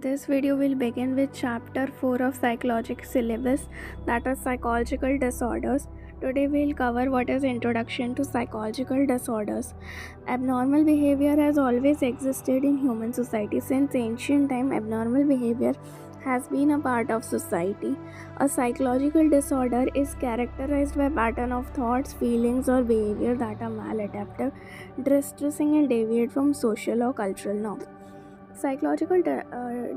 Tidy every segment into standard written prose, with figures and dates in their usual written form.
This video will begin with chapter 4 of psychological syllabus, that is psychological disorders. Today we'll cover what is introduction to psychological disorders. Abnormal behavior has always existed in human society. Since ancient time, abnormal behavior has been a part of society. A psychological disorder is characterized by pattern of thoughts, feelings or behavior that are maladaptive, distressing and deviate from social or cultural norms. Psychological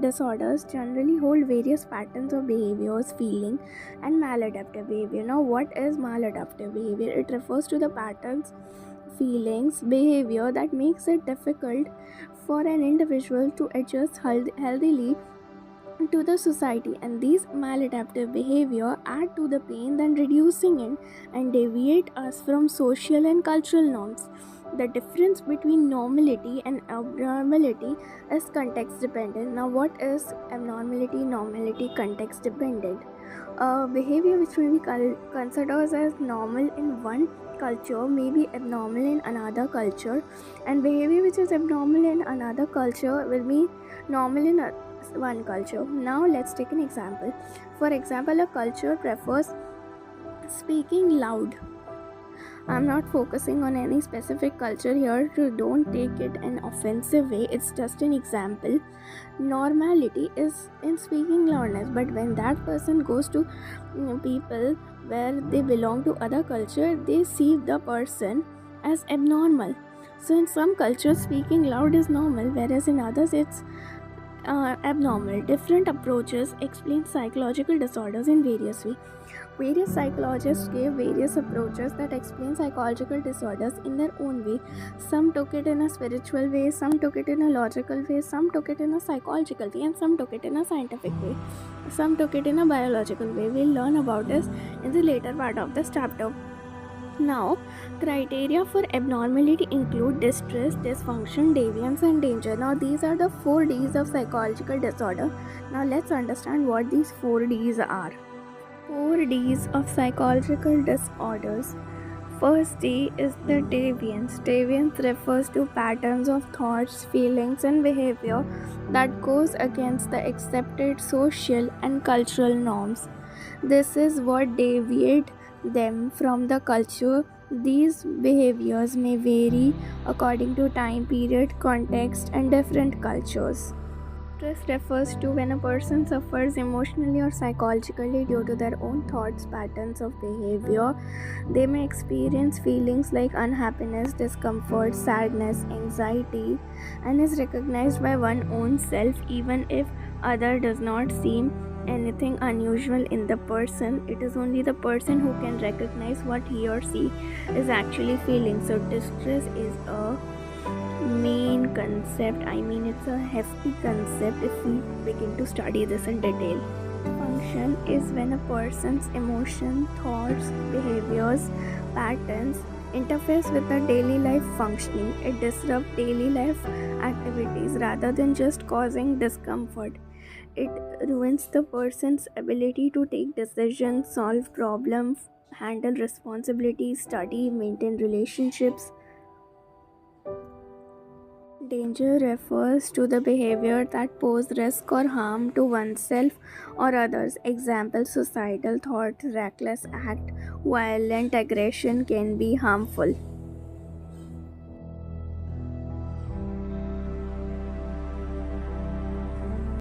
disorders generally hold various patterns of behaviors, feeling, and maladaptive behavior. Now, what is maladaptive behavior? It refers to the patterns, feelings, behavior that makes it difficult for an individual to adjust healthily to the society, and these maladaptive behavior add to the pain than reducing it and deviate us from social and cultural norms. The difference between normality and abnormality is context dependent. Now, what is abnormality, normality, context dependent? Behavior which may be considered as normal in one culture may be abnormal in another culture, and behavior which is abnormal in another culture will be normal in one culture. Now let's take an example. For example, a culture prefers speaking loud. I'm not focusing on any specific culture here, so don't take it an offensive way. It's just an example. Normality is in speaking loudness, but when that person goes to people where they belong to other culture, they see the person as abnormal. So in some cultures, speaking loud is normal, whereas in others it's abnormal. Different approaches explain psychological disorders in various ways. Various psychologists gave various approaches that explain psychological disorders in their own way. Some took it in a spiritual way, some took it in a logical way, some took it in a psychological way, and some took it in a scientific way. Some took it in a biological way. We'll learn about this in the later part of this chapter. Now, criteria for abnormality include distress, dysfunction, deviance, and danger. Now, these are the 4 Ds of psychological disorder. Now, let's understand what these 4 Ds are. 4 Ds of psychological disorders. First D is the deviance. Deviance refers to patterns of thoughts, feelings, and behavior that goes against the accepted social and cultural norms. This is what deviate them from the culture. These behaviors may vary according to time period, context, and different cultures. Stress refers to when a person suffers emotionally or psychologically due to their own thoughts, patterns of behavior. They may experience feelings like unhappiness, discomfort, sadness, anxiety, and is recognized by one's own self even if other does not seem anything unusual in the person. It is only the person who can recognize what he or she is actually feeling. So distress is a main concept. It's a hefty concept if we begin to study this in detail. Function is when a person's emotion, thoughts, behaviors, patterns interferes with the daily life functioning. It disrupts daily life activities rather than just causing discomfort. It ruins the person's ability to take decisions, solve problems, handle responsibilities, study, maintain relationships. Danger refers to the behavior that pose risk or harm to oneself or others. Example, suicidal thoughts, reckless act, violent aggression can be harmful.